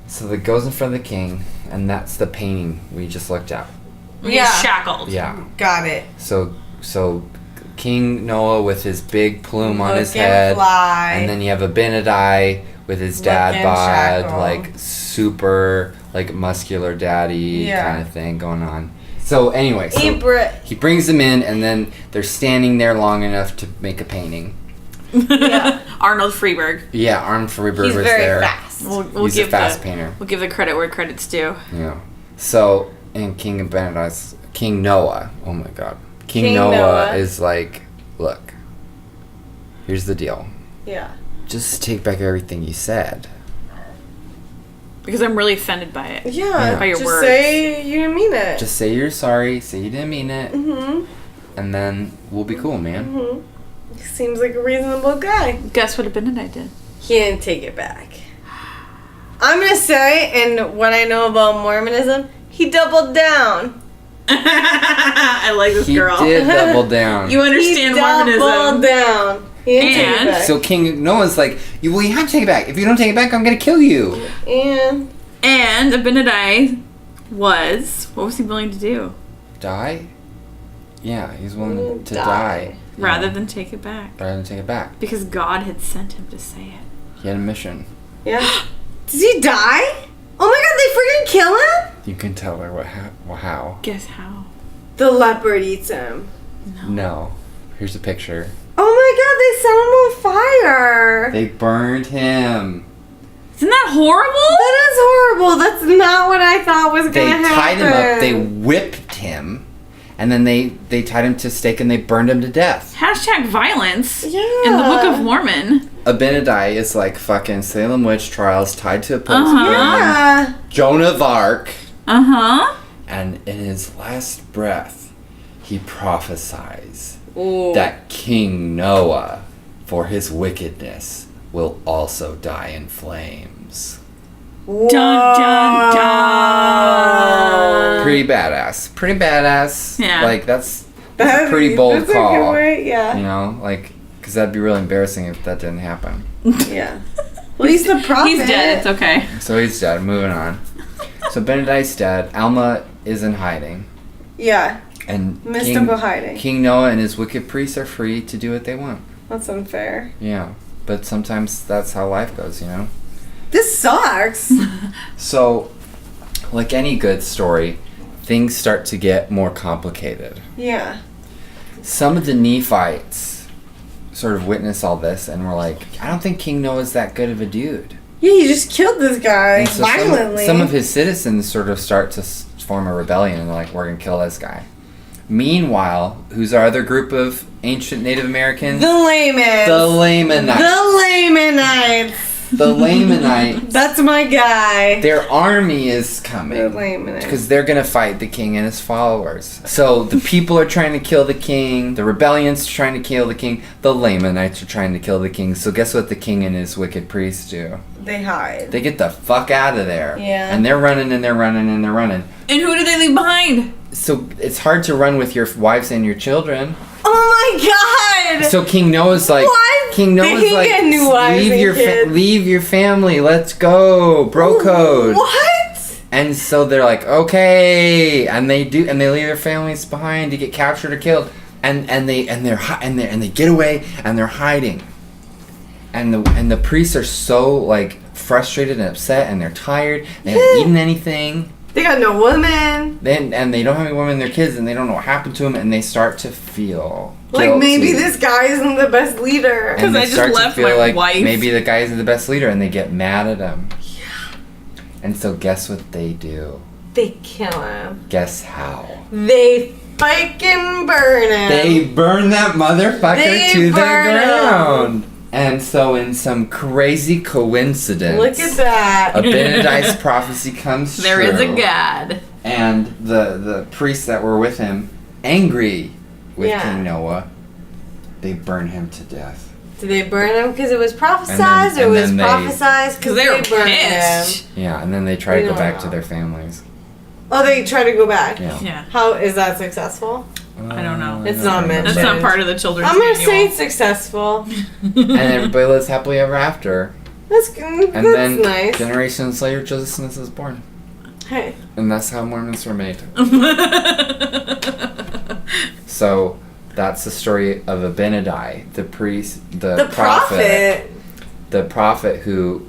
Speaker 3: So it goes in front of the king, and that's the painting we just looked at.
Speaker 5: He's
Speaker 4: Yeah.
Speaker 5: shackled.
Speaker 3: Yeah.
Speaker 4: Got it.
Speaker 3: So King Noah with his big plume on his
Speaker 4: Look and
Speaker 3: head.
Speaker 4: fly.
Speaker 3: And then you have Abinadi with his dad
Speaker 4: Looking
Speaker 3: bod,
Speaker 4: shackled.
Speaker 3: like super, like muscular daddy
Speaker 4: Yeah.
Speaker 3: kind of thing going on. So anyway, so
Speaker 4: Ibra.
Speaker 3: he brings them in, and then they're standing there long enough to make a painting.
Speaker 4: Yeah.
Speaker 5: Arnold Freeberg.
Speaker 3: Yeah, Arnold Freeberg
Speaker 4: He's
Speaker 3: was
Speaker 4: very
Speaker 3: there.
Speaker 4: fast.
Speaker 5: We'll
Speaker 3: He's a
Speaker 5: give
Speaker 3: fast
Speaker 5: the,
Speaker 3: painter.
Speaker 5: We'll give the credit where credit's due.
Speaker 3: Yeah. So, and King Noah, oh my god. King
Speaker 4: Noah.
Speaker 3: Noah is like, look, here's the deal.
Speaker 4: Yeah.
Speaker 3: Just take back everything you said.
Speaker 5: Because I'm really offended by it.
Speaker 4: Yeah.
Speaker 5: By your
Speaker 4: just
Speaker 5: words.
Speaker 4: say you didn't mean it.
Speaker 3: Just say you're sorry, say you didn't mean it,
Speaker 4: Mm-hmm.
Speaker 3: and then we'll be cool, man.
Speaker 4: Mm-hmm. He seems like a reasonable guy.
Speaker 5: Guess what Abinadi did?
Speaker 4: He didn't take it back. I'm gonna say, and what I know about Mormonism, he doubled down.
Speaker 5: I like this
Speaker 3: He
Speaker 5: girl.
Speaker 3: did double down.
Speaker 5: You understand
Speaker 4: he doubled
Speaker 5: Mormonism.
Speaker 4: down. He didn't take
Speaker 5: And-
Speaker 4: it back.
Speaker 3: So King Noah's like, you have to take it back. If you don't take it back, I'm gonna kill you.
Speaker 4: And
Speaker 5: And Abinadi was, what was he willing to do?
Speaker 3: Die? Yeah, he's willing to die.
Speaker 5: Rather than take it back.
Speaker 3: Rather than take it back.
Speaker 5: Because God had sent him to say it.
Speaker 3: He had a mission.
Speaker 4: Yeah. Does he die? Oh my god, they freaking kill him?
Speaker 3: You can tell her how.
Speaker 5: Guess how?
Speaker 4: The leopard eats him.
Speaker 3: No. Here's a picture.
Speaker 4: Oh my god, they set him on fire.
Speaker 3: They burned him.
Speaker 5: Isn't that horrible?
Speaker 4: That is horrible. That's not what I thought was
Speaker 3: They
Speaker 4: going to
Speaker 3: tied
Speaker 4: happen.
Speaker 3: him up. They whipped him. And then they tied him to a stake and they burned him to death.
Speaker 5: Hashtag violence.
Speaker 4: Yeah.
Speaker 5: In the Book of Mormon.
Speaker 3: Abinadi is like fucking Salem witch trials tied to a post.
Speaker 4: Yeah.
Speaker 3: Joan of Arc.
Speaker 5: Uh-huh.
Speaker 3: And in his last breath, he prophesies
Speaker 4: Ooh.
Speaker 3: that King Noah, for his wickedness, will also die in flames.
Speaker 5: Dun, dun, dun.
Speaker 3: Pretty badass.
Speaker 5: Yeah.
Speaker 3: Like, that's a pretty bold
Speaker 4: that's
Speaker 3: call.
Speaker 4: A good way, yeah.
Speaker 3: You know, like, because that'd be really embarrassing if that didn't happen.
Speaker 4: Yeah. Well, he's the prophet.
Speaker 5: He's dead. It's okay.
Speaker 3: So he's dead. Moving on. So Benedict's dead. Alma is in hiding.
Speaker 4: Yeah.
Speaker 3: And
Speaker 4: Mystical hiding.
Speaker 3: King Noah and his wicked priests are free to do what they want.
Speaker 4: That's unfair.
Speaker 3: Yeah. But sometimes that's how life goes, you know?
Speaker 4: This sucks.
Speaker 3: So, like any good story, things start to get more complicated.
Speaker 4: Yeah.
Speaker 3: Some of the Nephites sort of witness all this and were like, I don't think King Noah's that good of a dude.
Speaker 4: Yeah, you just killed this guy
Speaker 3: And so
Speaker 4: violently.
Speaker 3: some of his citizens sort of start to form a rebellion and they're like, we're going to kill this guy. Meanwhile, who's our other group of ancient Native Americans?
Speaker 4: The Lamanites.
Speaker 3: The Lamanites.
Speaker 4: The Lamanites.
Speaker 3: The Lamanites.
Speaker 4: That's my guy.
Speaker 3: Their army is coming.
Speaker 4: The Lamanites.
Speaker 3: Because they're going to fight the king and his followers. So the people are trying to kill the king. The rebellion's trying to kill the king. The Lamanites are trying to kill the king. So guess what the king and his wicked priests do?
Speaker 4: They hide.
Speaker 3: They get the fuck out of there.
Speaker 4: Yeah.
Speaker 3: And they're running and they're running and they're running.
Speaker 5: And who do they leave behind?
Speaker 3: So it's hard to run with your wives and your children.
Speaker 4: Oh my god!
Speaker 3: So King Noah's like,
Speaker 4: What?
Speaker 3: King Noah's
Speaker 4: They
Speaker 3: like,
Speaker 4: get new wives
Speaker 3: leave
Speaker 4: and
Speaker 3: your
Speaker 4: kids."
Speaker 3: leave your family, let's go, bro code.
Speaker 4: What?
Speaker 3: And so they're like, okay, and they do, and they leave their families behind to get captured or killed, and they get away and they're hiding, and the priests are so like frustrated and upset and they're tired, they haven't eaten anything.
Speaker 4: They got no woman.
Speaker 3: And they don't have any women and their kids, and they don't know what happened to them, and they start to feel
Speaker 4: Like maybe
Speaker 3: guilty.
Speaker 4: this guy isn't the best leader.
Speaker 3: And
Speaker 5: 'Cause
Speaker 3: they
Speaker 5: I just
Speaker 3: start to
Speaker 5: left
Speaker 3: feel
Speaker 5: my
Speaker 3: like
Speaker 5: wife.
Speaker 3: maybe the guy isn't the best leader, and they get mad at him. Yeah. And so guess what they do?
Speaker 4: They kill him.
Speaker 3: Guess how?
Speaker 4: They fucking burn him.
Speaker 3: They burn that motherfucker
Speaker 4: They
Speaker 3: to the
Speaker 4: burn him.
Speaker 3: ground. And so in some crazy coincidence,
Speaker 4: Look at that.
Speaker 3: Abinadi's prophecy comes true.
Speaker 5: There is a God.
Speaker 3: And the priests that were with him, angry with
Speaker 4: Yeah.
Speaker 3: King Noah, they burn him to death.
Speaker 4: Did they burn him because it was prophesized,
Speaker 3: And then-
Speaker 4: or
Speaker 3: and
Speaker 4: was
Speaker 3: then they-
Speaker 4: prophesized because
Speaker 5: Because they were
Speaker 4: burned
Speaker 5: pissed.
Speaker 4: him?
Speaker 3: Yeah, and then they try
Speaker 4: We
Speaker 3: to go
Speaker 4: don't
Speaker 3: back to
Speaker 4: know.
Speaker 3: their families.
Speaker 4: Oh, they try to go back.
Speaker 3: Yeah.
Speaker 5: Yeah.
Speaker 4: How is that successful?
Speaker 5: I don't know.
Speaker 4: It's not mentioned.
Speaker 5: That's not part of the children's
Speaker 4: I'm gonna
Speaker 5: manual.
Speaker 4: say it's successful.
Speaker 3: And everybody lives happily ever after.
Speaker 4: That's good.
Speaker 3: And
Speaker 4: That's
Speaker 3: then
Speaker 4: nice.
Speaker 3: generations later, Joseph Smith is born.
Speaker 4: Hey.
Speaker 3: And that's how Mormons were made. So that's the story of Abinadi, the priest,
Speaker 4: The prophet.
Speaker 3: the prophet who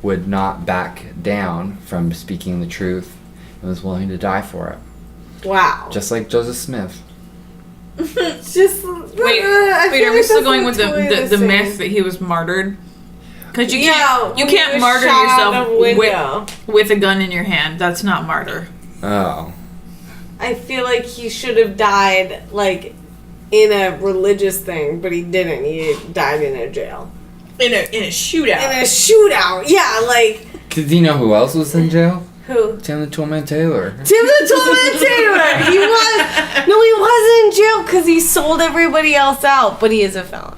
Speaker 3: would not back down from speaking the truth and was willing to die for it.
Speaker 4: Wow.
Speaker 3: Just like Joseph Smith.
Speaker 4: Just
Speaker 5: Wait, are we still going with the myth that he was martyred? Because you can't
Speaker 4: when he was
Speaker 5: martyr
Speaker 4: shot
Speaker 5: yourself
Speaker 4: out of window.
Speaker 5: with a gun in your hand. That's not martyr.
Speaker 3: Oh.
Speaker 4: I feel like he should have died like in a religious thing, but he didn't. He died in a jail.
Speaker 5: In a shootout.
Speaker 4: In a shootout. Yeah, like
Speaker 3: Did you know who else was in jail?
Speaker 4: who?
Speaker 3: Tim the Toolman Taylor.
Speaker 4: Tim the Toolman Taylor. He wasn't in jail because he sold everybody else out, but he is a felon.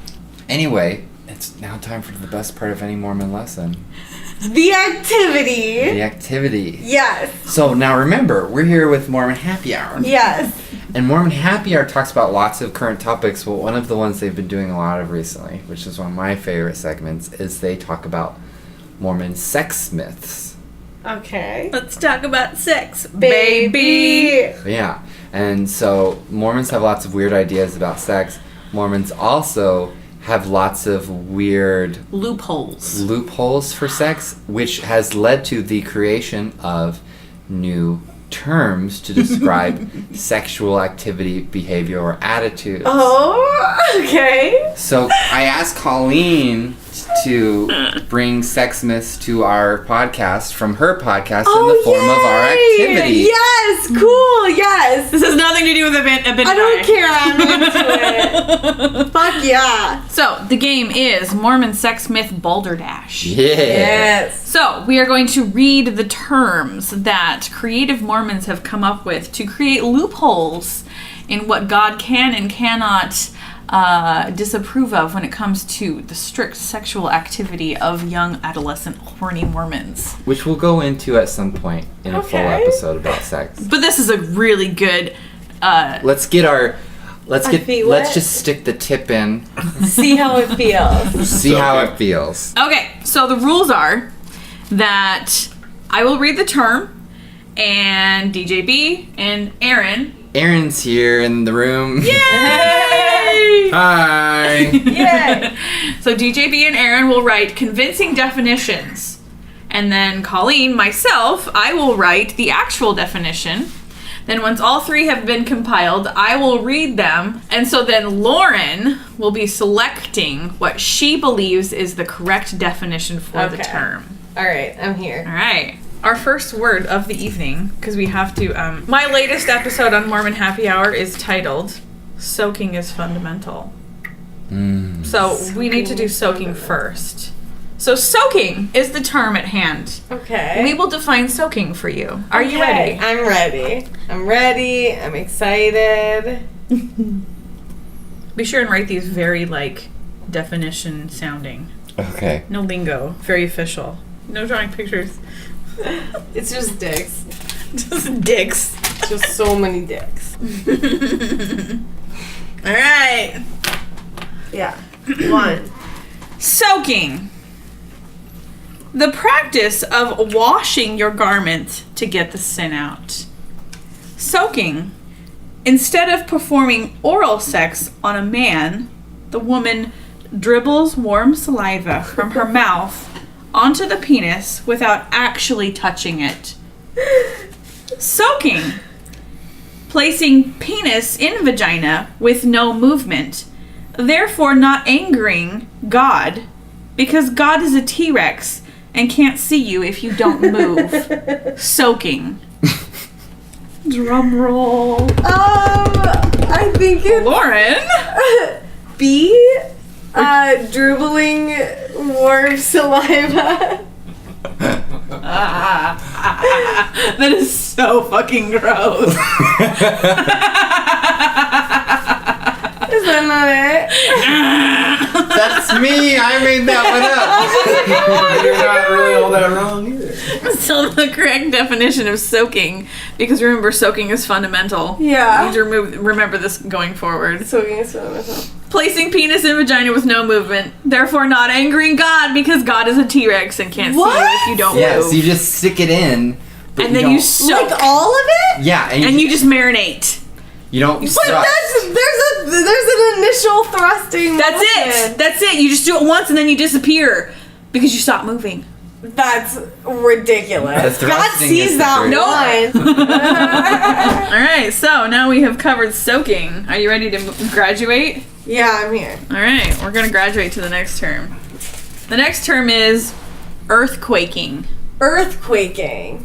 Speaker 3: Anyway, it's now time for the best part of any Mormon lesson.
Speaker 4: The activity.
Speaker 3: The activity.
Speaker 4: Yes.
Speaker 3: So now remember, we're here with Mormon Happy Hour.
Speaker 4: Yes.
Speaker 3: And Mormon Happy Hour talks about lots of current topics, but one of the ones they've been doing a lot of recently, which is one of my favorite segments, is they talk about Mormon sex myths.
Speaker 4: Okay.
Speaker 5: Let's talk about sex,
Speaker 4: Baby.
Speaker 3: Yeah. And so Mormons have lots of weird ideas about sex. Mormons also have lots of weird
Speaker 5: Loopholes
Speaker 3: for sex, which has led to the creation of new terms to describe sexual activity, behavior, or attitudes.
Speaker 4: Oh, okay.
Speaker 3: So I asked Colleen to bring sex myths to our podcast from her podcast in the form of our activity.
Speaker 4: Yes, cool, yes.
Speaker 5: This has nothing to do with a bit.
Speaker 4: I don't care, I'm into it. Fuck yeah.
Speaker 5: So, the game is Mormon Sex Myth Balderdash.
Speaker 3: Yeah.
Speaker 4: Yes.
Speaker 5: So, we are going to read the terms that creative Mormons have come up with to create loopholes in what God can and cannot disapprove of when it comes to the strict sexual activity of young adolescent horny Mormons.
Speaker 3: Which we'll go into at some point in a full
Speaker 4: Okay.
Speaker 3: episode about sex.
Speaker 5: But this is a really good
Speaker 3: Let's just stick the tip in.
Speaker 4: See how it feels.
Speaker 3: See how it feels.
Speaker 5: Okay, so the rules are that I will read the term, and DJB and
Speaker 3: Aaron's here in the room.
Speaker 5: Yay!
Speaker 3: Hi.
Speaker 4: Yay.
Speaker 5: So DJB and Aaron will write convincing definitions. And then Colleen, myself, I will write the actual definition. Then once all three have been compiled, I will read them. And so then Lauren will be selecting what she believes is the correct definition for the
Speaker 4: Okay.
Speaker 5: term.
Speaker 4: All right, I'm here.
Speaker 5: All right. Our first word of the evening, because we have to, my latest episode on Mormon Happy Hour is titled, Soaking is Fundamental. So we need to do soaking first. So soaking is the term at hand.
Speaker 4: Okay.
Speaker 5: We will define soaking for you. Are you ready?
Speaker 4: I'm ready. I'm ready. I'm excited.
Speaker 5: Be sure and write these very, definition sounding.
Speaker 3: Okay.
Speaker 5: No lingo. Very official. No drawing pictures.
Speaker 4: It's just dicks.
Speaker 5: Just dicks.
Speaker 4: Just so many dicks.
Speaker 5: All right.
Speaker 4: Yeah. One.
Speaker 5: Soaking. The practice of washing your garment to get the sin out. Soaking. Instead of performing oral sex on a man, the woman dribbles warm saliva from her mouth onto the penis without actually touching it. Soaking. Placing penis in vagina with no movement, therefore not angering God, because God is a T-Rex and can't see you if you don't move. Soaking. Drum roll.
Speaker 4: I think it's
Speaker 5: Lauren.
Speaker 4: B. Dribbling warm saliva.
Speaker 5: That is so fucking gross.
Speaker 4: Is that not it?
Speaker 3: That's me. I made that one up.
Speaker 6: You're not really all that wrong either.
Speaker 5: So the correct definition of soaking, because remember, soaking is fundamental.
Speaker 4: Yeah.
Speaker 5: You need to remember this going forward.
Speaker 4: Soaking is fundamental.
Speaker 5: Placing penis in vagina with no movement, therefore not angering God, because God is a T-Rex and can't see you if you don't
Speaker 3: Yeah,
Speaker 5: move.
Speaker 3: so you just stick it in. But
Speaker 5: and then you soak.
Speaker 4: Like all of it?
Speaker 3: Yeah,
Speaker 5: and you just marinate.
Speaker 3: You don't
Speaker 4: But
Speaker 3: suck.
Speaker 4: there's an initial thrusting.
Speaker 5: That's
Speaker 4: motion.
Speaker 5: it. That's it. You just do it once and then you disappear because you stop moving.
Speaker 4: That's ridiculous.
Speaker 3: The
Speaker 4: God
Speaker 3: thrusting is
Speaker 4: sees
Speaker 3: the
Speaker 4: that
Speaker 3: trick.
Speaker 4: one.
Speaker 5: All right, so now we have covered soaking. Are you ready to graduate?
Speaker 4: Yeah, I'm here.
Speaker 5: All right, we're going to graduate to the next term. The next term is earthquaking.
Speaker 4: Earthquaking.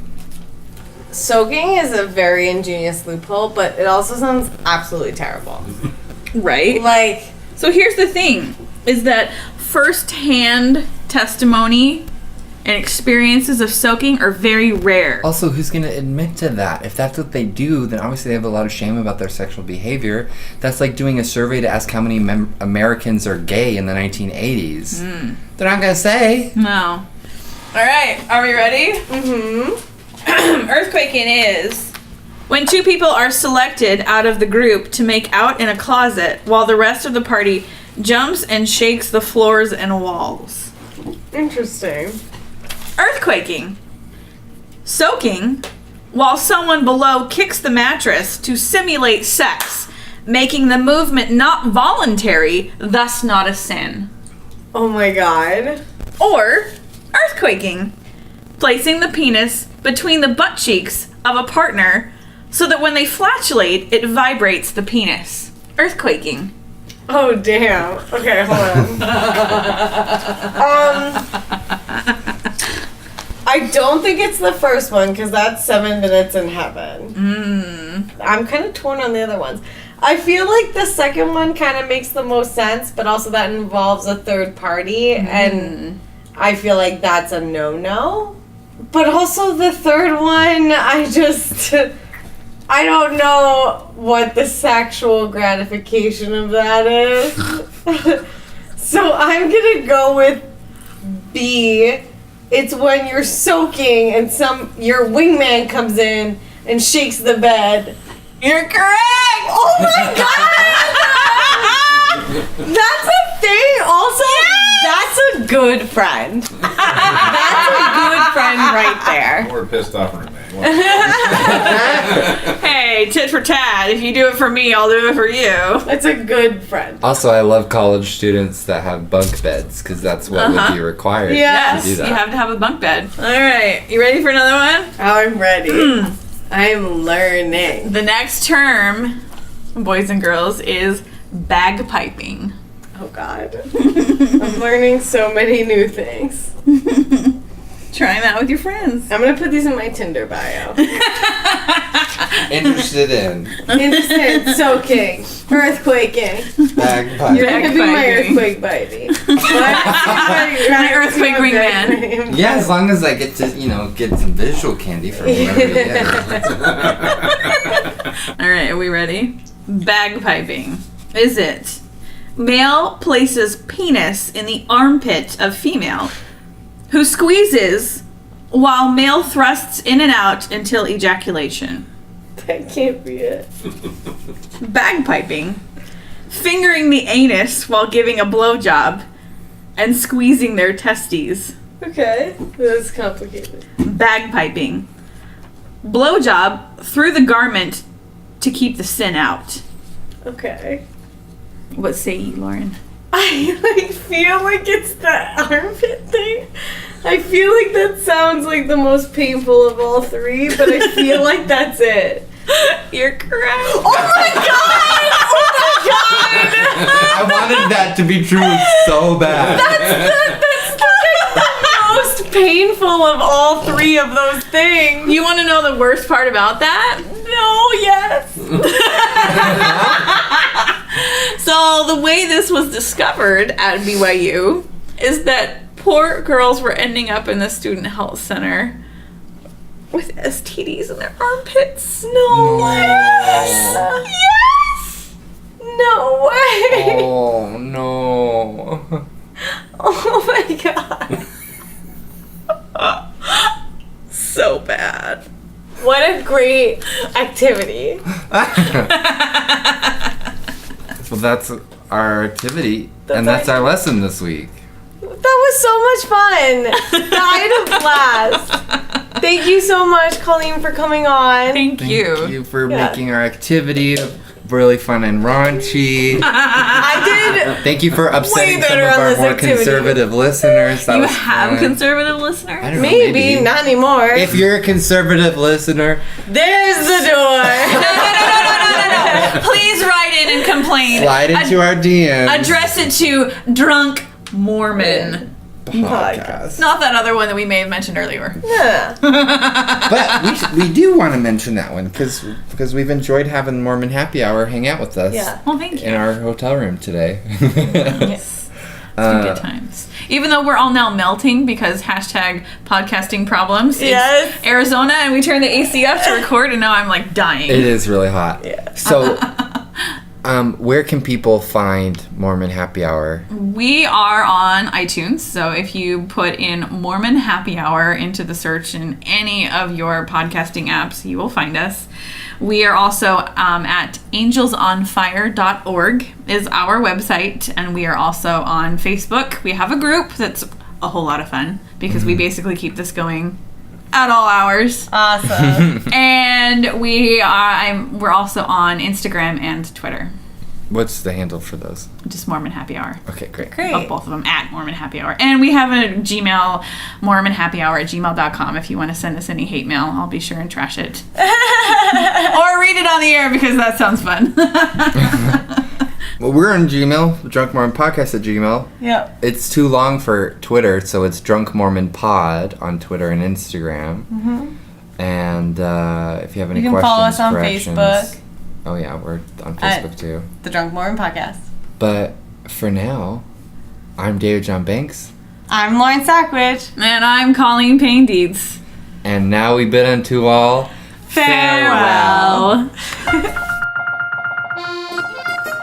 Speaker 4: Soaking is a very ingenious loophole, but it also sounds absolutely terrible.
Speaker 5: Right?
Speaker 4: Like,
Speaker 5: So here's the thing, is that first-hand testimony and experiences of soaking are very rare.
Speaker 3: Also, who's going to admit to that? If that's what they do, then obviously they have a lot of shame about their sexual behavior. That's like doing a survey to ask how many Americans are gay in the 1980s. They're not going to say.
Speaker 5: No. All right, are we ready?
Speaker 4: mm-hmm.
Speaker 5: Earthquaking is when two people are selected out of the group to make out in a closet while the rest of the party jumps and shakes the floors and walls.
Speaker 4: Interesting.
Speaker 5: Earthquaking. Soaking, while someone below kicks the mattress to simulate sex, making the movement not voluntary, thus not a sin.
Speaker 4: Oh my god.
Speaker 5: Or earthquaking, placing the penis between the butt cheeks of a partner so that when they flatulate, it vibrates the penis. Earthquaking.
Speaker 4: Oh damn. Okay, hold on. I don't think it's the first one because that's 7 minutes in heaven. I'm kind of torn on the other ones. I feel like the second one kind of makes the most sense, but also that involves a third party, and I feel like that's a no-no. But also the third one, I don't know what the sexual gratification of that is. So I'm gonna go with B. It's when you're soaking and your wingman comes in and shakes the bed. You're correct! Oh my god! That's a thing also? Yes! That's a good friend. That's a good friend right there.
Speaker 6: We're pissed off right now.
Speaker 5: Hey, tit for tat. If you do it for me, I'll do it for you.
Speaker 4: That's a good friend.
Speaker 3: Also, I love college students that have bunk beds because that's what would be required
Speaker 5: Yes,
Speaker 3: to do that.
Speaker 5: you have to have a bunk bed. All right, you ready for another one?
Speaker 4: I'm ready. I'm learning.
Speaker 5: The next term, boys and girls, is bagpiping.
Speaker 4: Oh god. I'm learning so many new things.
Speaker 5: Try them out with your friends.
Speaker 4: I'm gonna put these in my Tinder bio.
Speaker 3: Interested in
Speaker 4: Innocent, soaking, earthquaking.
Speaker 3: bagpipe.
Speaker 4: You're gonna be my
Speaker 5: Bagpiping.
Speaker 4: earthquake baby.
Speaker 5: My earthquake wingman.
Speaker 3: Yeah, as long as I get to, get some visual candy from whoever you get.
Speaker 5: All right, are we ready? Bagpiping. Is it male places penis in the armpit of female, who squeezes while male thrusts in and out until ejaculation?
Speaker 4: That can't be it.
Speaker 5: Bagpiping. Fingering the anus while giving a blowjob and squeezing their testes.
Speaker 4: Okay, that's complicated.
Speaker 5: Bagpiping. Blowjob through the garment to keep the sin out.
Speaker 4: Okay.
Speaker 5: What say you, Lauren?
Speaker 4: I feel like it's the armpit thing. I feel like that sounds like the most painful of all three, but I feel like that's it.
Speaker 5: You're correct.
Speaker 4: Oh my god! Oh my god!
Speaker 3: I wanted that to be true so bad.
Speaker 4: That's the most painful of all three of those things.
Speaker 5: You want to know the worst part about that?
Speaker 4: No, yes.
Speaker 5: So the way this was discovered at BYU is that poor girls were ending up in the student health center with STDs in their armpits.
Speaker 4: No way. Yes. No way.
Speaker 3: Oh, no.
Speaker 4: Oh my god.
Speaker 5: So bad.
Speaker 4: What a great activity.
Speaker 3: Well, that's our activity,
Speaker 4: That's
Speaker 3: and that's
Speaker 4: our-
Speaker 3: our lesson this week.
Speaker 4: That was so much fun. I had a blast. Thank you so much, Colleen, for coming on.
Speaker 5: Thank you.
Speaker 3: Thank you for
Speaker 4: Yeah.
Speaker 3: making our activity really fun and raunchy.
Speaker 4: I did.
Speaker 3: Thank you for upsetting some
Speaker 4: better
Speaker 3: of
Speaker 4: on
Speaker 3: our
Speaker 4: this
Speaker 3: more
Speaker 4: activity.
Speaker 3: conservative listeners. That
Speaker 5: You
Speaker 3: was
Speaker 5: have
Speaker 3: fun.
Speaker 5: conservative listeners?
Speaker 3: I don't know,
Speaker 4: Maybe, not anymore.
Speaker 3: If you're a conservative listener,
Speaker 4: There's the door.
Speaker 5: No. Please write in and complain.
Speaker 3: slide into our DMs.
Speaker 5: Address it to Drunk Mormon.
Speaker 3: podcast.
Speaker 5: Not that other one that we may have mentioned earlier.
Speaker 4: Yeah.
Speaker 3: But we do want to mention that one because we've enjoyed having Mormon Happy Hour hang out with us
Speaker 4: Yeah.
Speaker 5: Well, thank you.
Speaker 3: in our hotel room today.
Speaker 5: Yes. It's been good times. Even though we're all now melting because hashtag podcasting problems. It's
Speaker 4: Yes.
Speaker 5: Arizona, and we turned the AC up to record, and now I'm like dying.
Speaker 3: It is really hot.
Speaker 4: Yeah.
Speaker 3: So, where can people find Mormon Happy Hour?
Speaker 5: We are on iTunes, so if you put in Mormon Happy Hour into the search in any of your podcasting apps, you will find us. We are also at angelsonfire.org is our website, and we are also on Facebook. We have a group that's a whole lot of fun because we basically keep this going at all hours.
Speaker 4: Awesome.
Speaker 5: And we're also on Instagram and Twitter.
Speaker 3: What's the handle for those?
Speaker 5: Just Mormon Happy Hour.
Speaker 3: Okay, great.
Speaker 4: Great.
Speaker 5: Of both of them at Mormon Happy Hour. And we have a Gmail, mormonhappyhour@gmail.com. If you want to send us any hate mail, I'll be sure and trash it. Or read it on the air because that sounds fun.
Speaker 3: Well, we're on Gmail, Drunk Mormon Podcast at Gmail.
Speaker 4: Yep.
Speaker 3: It's too long for Twitter, so it's Drunk Mormon Pod on Twitter and Instagram.
Speaker 4: Mm-hmm.
Speaker 3: And if you have any
Speaker 4: You can
Speaker 3: questions,
Speaker 4: follow us on
Speaker 3: corrections-
Speaker 4: Facebook.
Speaker 3: Oh yeah, we're on Facebook too.
Speaker 4: The Drunk Mormon Podcast.
Speaker 3: But for now, I'm David John Banks.
Speaker 4: I'm Lauren Sackwich.
Speaker 5: And I'm Colleen Payne Dietz.
Speaker 3: And now we bid unto all
Speaker 5: Farewell.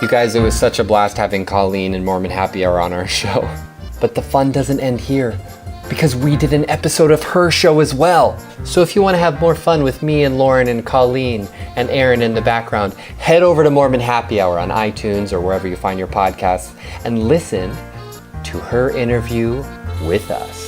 Speaker 1: You guys, it was such a blast having Colleen and Mormon Happy Hour on our show. But the fun doesn't end here, because we did an episode of her show as well. So if you want to have more fun with me and Lauren and Colleen and Aaron in the background, head over to Mormon Happy Hour on iTunes or wherever you find your podcasts and listen to her interview with us.